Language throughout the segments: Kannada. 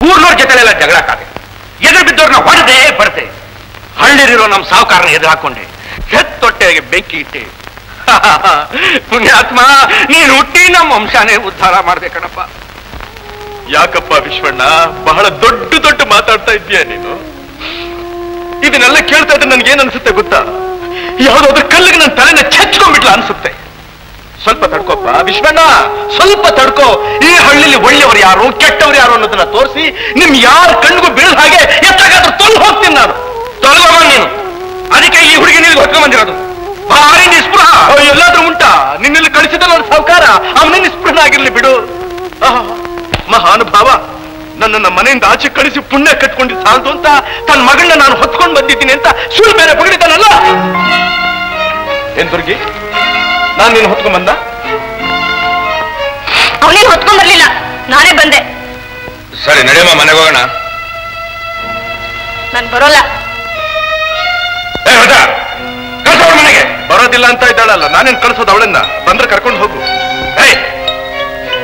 ಊರ್ನವ್ರ ಜೊತೆಲೆಲ್ಲ ಜಗಳ ಕಾದೆ, ಎದುರು ಬಿದ್ದವ್ರನ್ನ ಹೊಡೆದೆ ಬರ್ದೆ. ಹಳ್ಳಿರಿರೋ ನಮ್ಮ ಸಾವುಕಾರನ ಎದುರು ಹಾಕೊಂಡೆ, ಹೆತ್ತೊಟ್ಟೆಗೆ ಬೆಂಕಿ ಇಟ್ಟೆ. ಪುಣ್ಯಾತ್ಮ, ನೀನು ಹುಟ್ಟಿ ನಮ್ಮ ವಂಶಾನೇ ಉದ್ಧಾರ ಮಾಡ್ಬೇಕಣಪ್ಪ. ಯಾಕಪ್ಪ ವಿಶ್ವಣ್ಣ, ಬಹಳ ದೊಡ್ಡ ದೊಡ್ಡ ಮಾತಾಡ್ತಾ ಇದ್ದೀಯ ನೀನು. ಇದನ್ನೆಲ್ಲ ಕೇಳ್ತಾ ಇದ್ರೆ ನನ್ಗೇನ್ ಅನ್ಸುತ್ತೆ ಗೊತ್ತಾ? ಯಾವ್ದಾದ್ರು ಕಲ್ಲಿಗೆ ನನ್ನ ತಲೆನ ಚೆಚ್ಕೊಂಡ್ಬಿಟ್ಲ ಅನ್ಸುತ್ತೆ. ಸ್ವಲ್ಪ ತಡ್ಕೋಪ್ಪ ವಿಶ್ವಣ್ಣ, ಸ್ವಲ್ಪ ತಡ್ಕೋ. ಈ ಹಳ್ಳಿಲಿ ಒಳ್ಳೆಯವರು ಯಾರು ಕೆಟ್ಟವರು ಯಾರು ಅನ್ನೋದನ್ನ ತೋರಿಸಿ ನಿಮ್ ಯಾರ ಕಣ್ಣಿಗೂ ಬೀಳದ ಹಾಗೆ ಎತ್ತಾಗಾದ್ರೂ ತೊಳ್ದು ಹೋಗ್ತೀನಿ ನಾನು. ತೊಲಗೋಗ ನೀನು. ಅದಕ್ಕೆ ಈ ಹುಡುಗಿ ನಿಲ್ಗೆ ಹೊತ್ಕೊಂಡ್ ಬಂದಿರೋದು. ಭಾರಿ ನಿಸ್ಪೃಹ ಎಲ್ಲಾದ್ರೂ ಉಂಟಾ? ನಿನ್ನಲ್ಲಿ ಕಳಿಸಿದ ನನ್ನ ಸಾವುಕಾರ ಅವನೇ ನಿಸ್ಪೃಹ ಆಗಿರ್ಲಿ ಬಿಡು. ಮಹಾನುಭಾವ, ನನ್ನನ್ನ ಮನೆಯಿಂದ ಆಚೆ ಕಳಿಸಿ ಪುಣ್ಯ ಕಟ್ಕೊಂಡು ಸಾಲದು ಅಂತ ತನ್ನ ಮಗಳನ್ನ ನಾನು ಹೊತ್ಕೊಂಡು ಬಂದಿದ್ದೀನಿ ಅಂತ ಸುಳ್ಳು ಬೇರೆ ಬಗಳಿದ್ದಾನಲ್ಲ. ಏನ್ ದುರ್ಗಿ, ನಾನು ನೀನು ಹೊತ್ಕೊಂಡ್ ಬಂದ? ಅವನೇನು ಹೊತ್ಕೊಂಡ್ ಬರ್ಲಿಲ್ಲ, ನಾನೇ ಬಂದೆ. ಸರಿ ನಡೆಯಮ್ಮ, ಮನೆಗೆ ಹೋಗೋಣ. ನಾನು ಬರೋಲ್ಲ. ಮನೆಗೆ ಬರೋದಿಲ್ಲ ಅಂತ ಇದ್ದಾಳಲ್ಲ, ನಾನೇನ್ ಕಳ್ಸೋದು ಅವಳನ್ನ? ಬಂದ್ರೆ ಕರ್ಕೊಂಡು ಹೋಗು.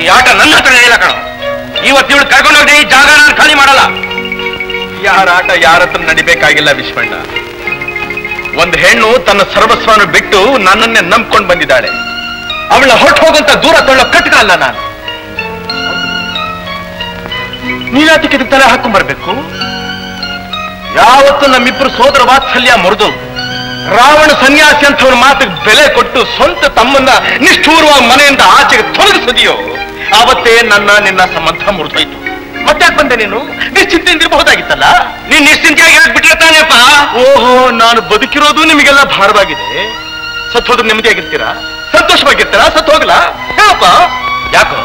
ಈ ಆಟ ನನ್ನ ಹತ್ರ ನಡೆಯಲ್ಲ ಕಣೋ. ಇವತ್ತು ಇವಳು ಕರ್ಕೊಂಡು ಹೋಗಿ ಈ ಜಾಗ ನಾನು ಖಾಲಿ ಮಾಡಲ್ಲ. ಯಾರ ಆಟ ಯಾರ ಹತ್ರ ನಡಿಬೇಕಾಗಿಲ್ಲ ವಿಶ್ವಣ್ಣ. ಒಂದು ಹೆಣ್ಣು ತನ್ನ ಸರ್ವಸ್ವವನ್ನು ಬಿಟ್ಟು ನನ್ನನ್ನೇ ನಂಬ್ಕೊಂಡು ಬಂದಿದ್ದಾಳೆ. ಅವಳನ್ನ ಹೊಟ್ಟು ಹೋಗಂತ ದೂರ ತಳ್ಳೋ ಕಟ್ಕ ಅಲ್ಲ ನಾನು. ನೀನಾತಿಗೆ ಇದಕ್ಕೆ ತಲೆ ಹಾಕೊಂಡ್ ಬರ್ಬೇಕು? ಯಾವತ್ತು ನಮ್ಮಿಬ್ರು ಸೋದರ ವಾತ್ಸಲ್ಯ ಮುರಿದು ರಾವಣ ಸನ್ಯಾಸಿ ಅಂತವ್ರ ಮಾತಿಗೆ ಬೆಲೆ ಕೊಟ್ಟು ಸ್ವಂತ ತಮ್ಮನ್ನ ನಿಷ್ಠೂರವಾಗಿ ಮನೆಯಿಂದ ಆಚೆಗೆ ತೊಲಗಿಸಿದೆಯೋ ಆವತ್ತೇ ನಿನ್ನ ಸಂಬಂಧ ಮುರಿದೋಯ್ತು. ಮತ್ತ್ಯಾಕೆ ಬಂದೆ ನೀನು? ನಿಶ್ಚಿಂತೆಯಿಂದ ಇರಬಹುದಾಗಿತ್ತಲ್ಲ. ನೀನ್ ನಿಶ್ಚಿಂತೆಯಾಗಿ ಬಿಟ್ಟಿರ್ತಾನೆಪ್ಪ. ಓಹೋ, ನಾನು ಬದುಕಿರೋದು ನಿಮಗೆಲ್ಲ ಭಾರವಾಗಿದೆ. ಸತ್ತೋದ್ರೆ ನೆಮ್ಮದಿಯಾಗಿರ್ತೀರಾ? ಸಂತೋಷವಾಗಿರ್ತೀರಾ? ಸತ್ತು ಹೋಗಲ್ಲ ಹೇಳಪ್ಪ. ಯಾಕೋ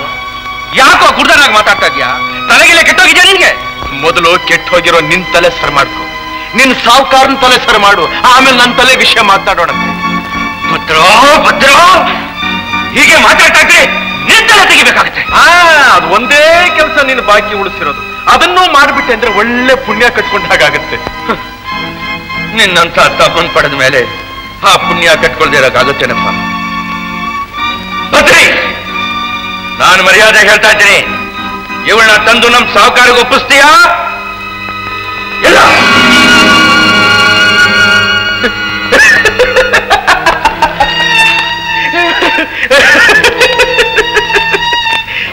ಯಾಕೋ ಗುಡ್ದನಾಗಿ ಮಾತಾಡ್ತಾ ಇದ್ಯಾ? ತಲೆಗಿಲ್ಲ ಕೆಟ್ಟೋಗಿದ್ಯಾ ನಿನ್ಗೆ? ಮೊದಲು ಕೆಟ್ಟ ಹೋಗಿರೋ ನಿನ್ ತಲೆ ಸರ್ ಮಾಡ್ಕೊ. ನಿನ್ ಸಾವುಕಾರನ ತಲೆ ಸರ್ ಮಾಡು, ಆಮೇಲೆ ನನ್ನ ತಲೆ ವಿಷಯ ಮಾತಾಡೋಣ. ಭದ್ರೋ ಹೀಗೆ ಮಾತಾಡ್ತಾ ಇದ್ರೆ ನಿನ್ ತಲೆ ತೆಗಿಬೇಕಾಗುತ್ತೆ. ಅದು ಒಂದೇ ಕೆಲಸ ನೀನು ಬಾಕಿ ಉಳಿಸಿರೋದು. ಅದನ್ನೂ ಮಾಡ್ಬಿಟ್ಟೆ ಅಂದ್ರೆ ಒಳ್ಳೆ ಪುಣ್ಯ ಕಟ್ಕೊಂಡ ಹಾಗಾಗತ್ತೆ. ನಿನ್ನಂತ ತಮ್ಮನ್ ಪಡೆದ ಮೇಲೆ ಆ ಪುಣ್ಯ ಕಟ್ಕೊಳ್ದೇ ಇರೋಕ್ಕಾಗುತ್ತೇನಪ್ಪ? ಭದ್ರಿ, ನಾನು ಮರ್ಯಾದೆ ಹೇಳ್ತಾ ಇದ್ದೀನಿ. ಇವಳನ್ನ ತಂದು ನಮ್ ಸಾಹುಕಾರಿಗೆ ಒಪ್ಪಿಸ್ತೀಯಾ? ಇಲ್ಲ.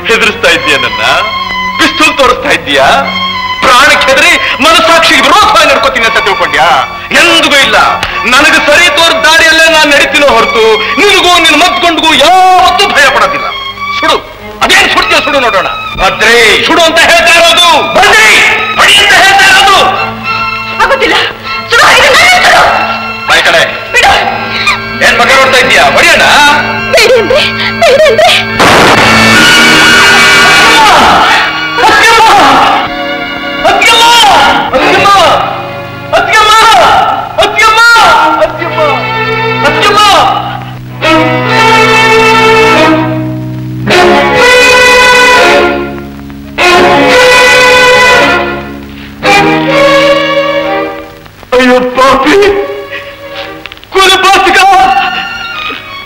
ಹೆದರಿಸ್ತಾ ಇದೀಯ ನನ್ನ? ಪಿಸ್ತೂಲ್ ತೋರಿಸ್ತಾ ಇದೀಯಾ? ಪ್ರಾಣಕ್ಕೆ ಹೆದರಿ ಮನಸ್ಸಾಕ್ಷಿಗೆ ವಿರೋಧವಾಗಿ ನಡ್ಕೋತೀನಿ ಅಂತ ತಿಳ್ಕೊಂಡ್ಯಾ? ಎಂದಿಗೂ ಇಲ್ಲ. ನನಗೆ ಸರಿ ತೋರಿದ ದಾರಿಯಲ್ಲೇ ನಾನು ನಡೀತೀನೋ ಹೊರತು ನಿನಗೂ ನಿನ್ನ ಮತ್ಕೊಂಡ್ಗೂ ಯಾವತ್ತೂ ಭಯ ಪಡೋದಿಲ್ಲ. ಸುಡು, ಅದೇನು ಸುಡ್ತೀಯ ಸುಡು ನೋಡೋಣ. ಭದ್ರಿ, ಸುಡು ಅಂತ ಹೇಳ್ತಾ ಇರೋದು. ಭದ್ರಿ, ಬಡಿ ಅಂತ ಹೇಳ್ತಾ ಇರೋದು. ಆಗುತ್ತಿಲ್ಲ. ಬಾಯ್ ಕಡೆ ಏನ್ ಬಗ್ಗೆ ನೋಡ್ತಾ ಇದೀಯಾ? ಬಡಿಯೋಣ. ಅಯ್ಯೋ ಪಾಪಿ, ಕುಲಪಾತಕ,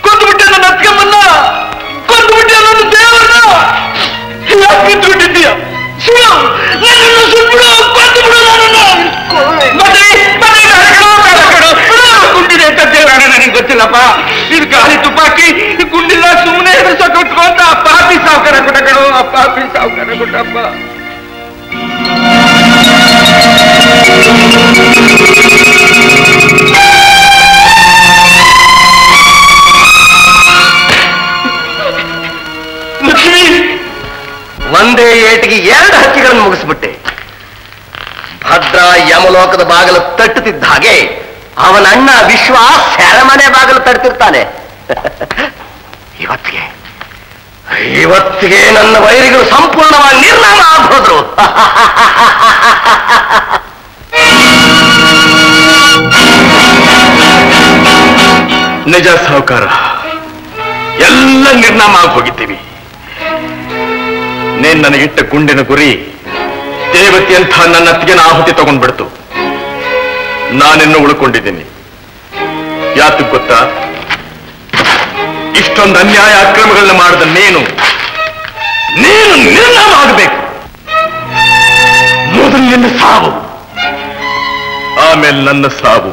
ಕೊಂದುಬಿಟ್ಟೆ ನನ್ನ ಅತ್ಕಮ್ಮನ್ನ, ಕೊಂದುಬಿಟ್ಟೆ ನನ್ನ ದೇವರನ್ನ. ಯಾಕೆ ಕಿತ್ಬಿಟ್ಟಿದ್ದೀಯ? ನನ್ನನ್ನು ಸುಟ್ಬಿಡು, ಕೊಂದುಬಿಡು ನನ್ನನ್ನು. ಗುಂಡಿದೆ ಅಂತ ದೇವರ ನನಗೆ ಗೊತ್ತಿಲ್ಲಪ್ಪ. ಇದು ಗಾಳಿ ತುಪಾಕಿ ಗುಂಡಿಲ್ಲ, ಸುಮ್ಮನೆ ಹೆದರ್ಸ ಕೊಟ್ಕೊ ಅಂತ ಆ ಪಾಪಿ ಸಾವುಕಾರ ಕೊಟ್ಟ ಕಣೋ. ಆ ಪಾಪಿ ಸಾವುಕಾರ ಕೊಟ್ಟಪ್ಪ. ಒಂದೇ ಏಟಿಗೆ 2 ಹಕ್ಕಿಗಳನ್ನು ಮುಗಿಸ್ಬಿಟ್ಟೆ. ಭದ್ರ ಯಮಲೋಕದ ಬಾಗಿಲು ತಟ್ಟುತ್ತಿದ್ದ ಹಾಗೆ ಅವನ ಅಣ್ಣ ವಿಶ್ವ ಸೆರೆಮನೆ ಬಾಗಿಲು ತಡ್ತಿರ್ತಾನೆ. ಇವತ್ತಿಗೆ ನನ್ನ ವೈರಿಗಳು ಸಂಪೂರ್ಣವಾಗಿ ನಿರ್ನಾಮ ಆಗ್ಬೋದ್ರು. ನಿಜ ಸಾಹುಕಾರ, ಎಲ್ಲ ನಿರ್ನಾಮ ಆಗಿ ಹೋಗಿದ್ದೀವಿ. ನೀನ್ ನನಗಿಟ್ಟ ಗುಂಡಿನ ಗುರಿ ದೇವತೆ ಅಂತ ನನ್ನ ಅತ್ತಿಗೆನ ಆಹುತಿ ತಗೊಂಡ್ಬಿಡ್ತು. ನಾನಿನ್ನು ಉಳ್ಕೊಂಡಿದ್ದೀನಿ. ಯಾತಕ್ ಗೊತ್ತಾ? ಇಷ್ಟೊಂದು ಅನ್ಯಾಯ ಅಕ್ರಮಗಳನ್ನ ಮಾಡಿದ ನೀನು ನಿರ್ನಾಮ ಆಗಬೇಕು. ನಿನ್ನ ಸಾವು, ಆಮೇಲೆ ನನ್ನ ಸಾವು.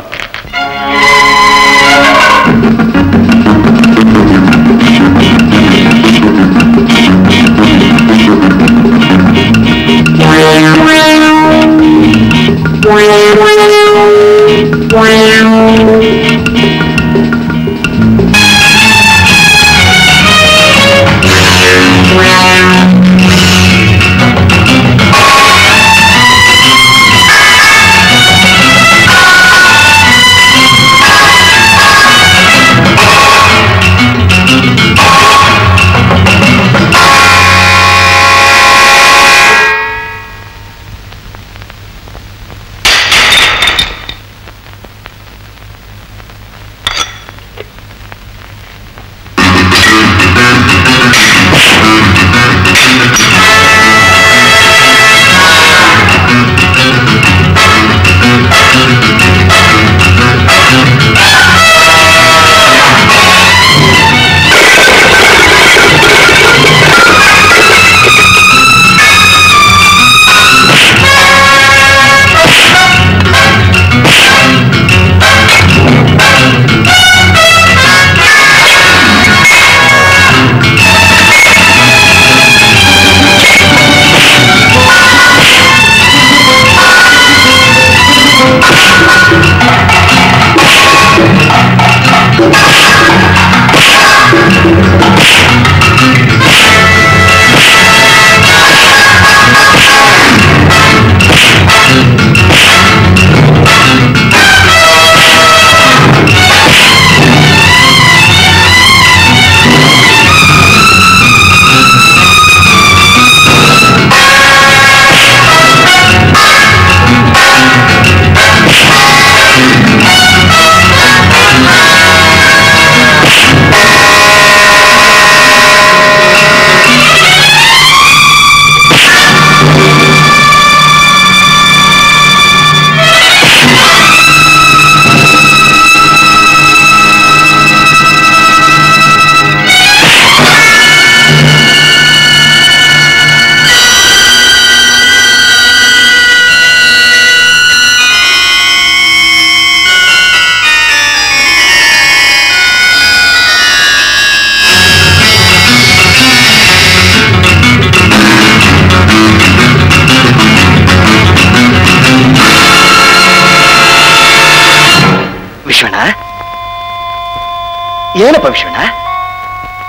ಏನಪ್ಪ ವಿಶ್ವಣ್ಣ?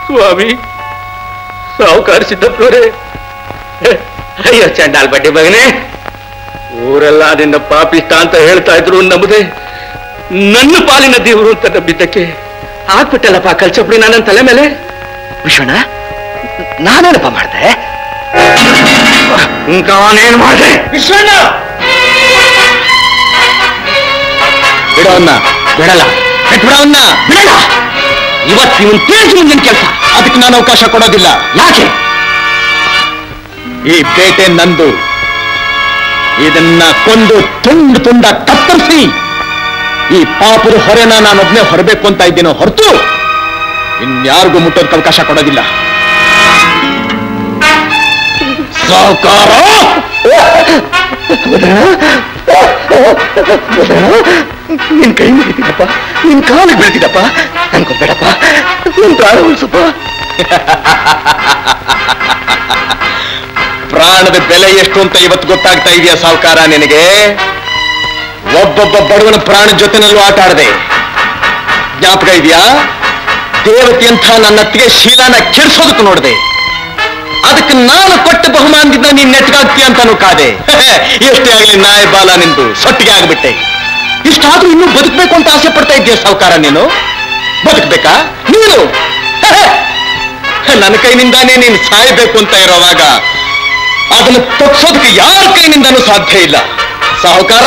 ಸ್ವಾಮಿ, ಸಾವುಕಾರ ಸಿದ್ದಪ್ಪನವರೇ, ಅಯ್ಯೋ ಚಂಡಾಲ್ ಬಡ್ಡಿ ಮಗನೇ, ಊರೆಲ್ಲ ನಿನ್ನ ಪಾಪಿಷ್ಟ ಅಂತ ಹೇಳ್ತಾ ಇದ್ರು, ನಮ್ಮದೇ ನನ್ನ ಪಾಲಿನ ದೇವರು ಅಂತ ನಂಬಿದ್ದಕ್ಕೆ ಹಾಕ್ಬಿಟ್ಟಲ್ಲಪ್ಪ ಕಲ್ಚಪುಡಿ ನನ್ನ ತಲೆ ಮೇಲೆ. ವಿಶ್ವಣ್ಣ, ನಾನೇನಪ್ಪ ಮಾಡ್ದೆ? ನಾನೇನು ಮಾಡಿದೆ? ವಿಶ್ವಣ್ಣ ಬಿಡೋನ್ನ ಬಿಡಲ್ಲ, ಬಿಡೋನ್ನ ಬಿಡಲ್ಲ. ಇವತ್ತು ಇವನ್ ತಿಳಿಸಿ ಮುಂದಿನ ಕೆಲಸ, ಅದಕ್ಕೆ ನಾನು ಅವಕಾಶ ಕೊಡೋದಿಲ್ಲ. ಯಾಕೆ? ಈ ಪೇಟೆ ನಂದು. ಇದನ್ನ ಕೊಂದು ತುಂಡು ತುಂಡ ಕತ್ತರಿಸಿ ಈ ಪಾಪದ ಹೊರೆನ ನಾನೊಬ್ನೇ ಹೊರಬೇಕು ಅಂತ ಇದ್ದೀನೋ ಹೊರತು ಇನ್ಯಾರಿಗೂ ಮುಟ್ಟೋದಕ್ಕೆ ಅವಕಾಶ ಕೊಡೋದಿಲ್ಲ. ಸಾವುಕಾರ, ನಿನ್ ಕೈ ಮುಗಿತೀನಪ್ಪ, ನಿನ್ ಕಾಲಿಗೆ ಬೀಳ್ತೀನಪ್ಪ, ಅನ್ಕೊಬೇಡಪ್ಪ, ನಿನ್ ಪ್ರಾಣ ಉಳಿಸಪ್ಪ. ಪ್ರಾಣದ ಬೆಲೆ ಎಷ್ಟು ಅಂತ ಇವತ್ತು ಗೊತ್ತಾಗ್ತಾ ಇದೆಯಾ ಸಾವುಕಾರ ನಿನಗೆ? ಒಬ್ಬೊಬ್ಬ ಬಡವನ ಪ್ರಾಣ ಜೊತೆನಲ್ಲೂ ಆಟ ಆಡದೆ. ಜ್ಞಾಪಕ ಇದೆಯಾ? ದೇವತೆಯಂಥ ನನ್ನ ಅತ್ತಿಗೆ ಶೀಲಾನ ಕೆಡಿಸೋದಕ್ಕೆ ನೋಡಿದೆ. ಅದಕ್ಕೆ ನಾನು ಕೊಟ್ಟ ಬಹುಮಾನದಿಂದ ನೀನ್ ನೆಟ್ಗಾಗ್ತೀಯ ಅಂತಾನು ಕಾದೆ. ಎಷ್ಟೇ ಆಗ್ಲಿ ನಾಯಿ ಬಾಲ ನಿಂದು ಸೊಟ್ಟಿಗೆ ಆಗ್ಬಿಟ್ಟೆ. ಇಷ್ಟಾದ್ರೂ ಇನ್ನೂ ಬದುಕಬೇಕು ಅಂತ ಆಸೆ ಪಡ್ತಾ ಇದೆಯಾ ಸಾವುಕಾರ ನೀನು? ಬದುಕಬೇಕಾ ನೀನು? ನನ್ನ ಕೈನಿಂದಾನೇ ನೀನು ಸಾಯಬೇಕು ಅಂತ ಇರೋವಾಗ ಅದನ್ನು ತಪ್ಪಿಸೋದಕ್ಕೆ ಯಾರ ಕೈನಿಂದನೂ ಸಾಧ್ಯ ಇಲ್ಲ ಸಾಹುಕಾರ.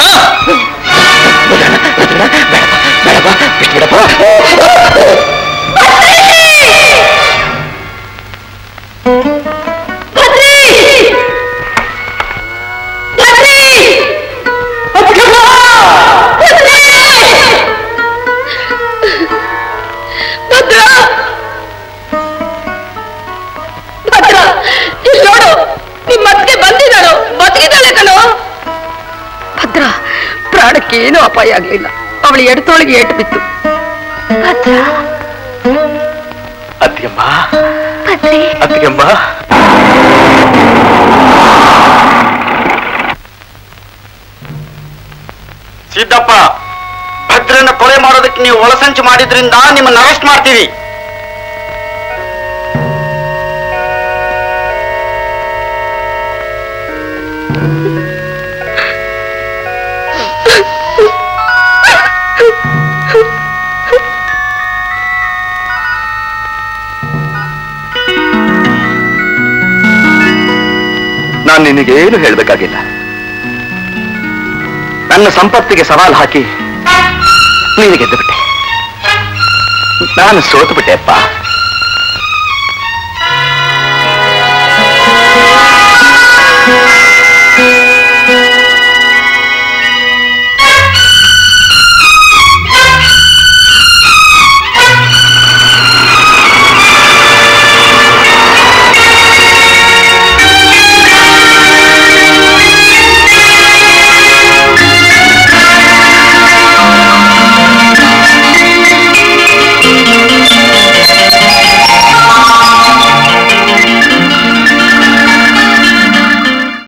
ನೋಡು, ನಿಮ್ಮತ್ತೆ ಬಂದಿದ್ದಾಳು, ಬದುಕಿದ್ದಾಳೆ ಕಣೋ. ಪ್ರಾಣಕ್ಕೇನು ಅಪಾಯ ಆಗ್ಲಿಲ್ಲ. ಅವಳು ಎಡತೋಳಿಗೆ ಏಟು ಬಿತ್ತು. ಅತ್ತಿಗೆಮ್ಮ ಅತ್ತಿಗೆಮ್ಮ ಸಿದ್ದಪ್ಪ, ಭದ್ರನ ಕೊಲೆ ಮಾಡೋದಕ್ಕೆ ನೀವು ಒಳಸಂಚು ಮಾಡಿದ್ರಿಂದ ನಿಮ್ಮನ್ನ ಅರೆಸ್ಟ್ ಮಾಡ್ತೀವಿ. ನಾನು ನಿನಗೇನು ಹೇಳಬೇಕಾಗಿಲ್ಲ. ನನ್ನ ಸಂಪತ್ತಿಗೆ ಸವಾಲು ಹಾಕಿ ನೀನು ಗೆದ್ದು ಬಿಟ್ಟೆ. ನಾನು ಸೋತು ಬಿಟ್ಟೆ ಅಪ್ಪ.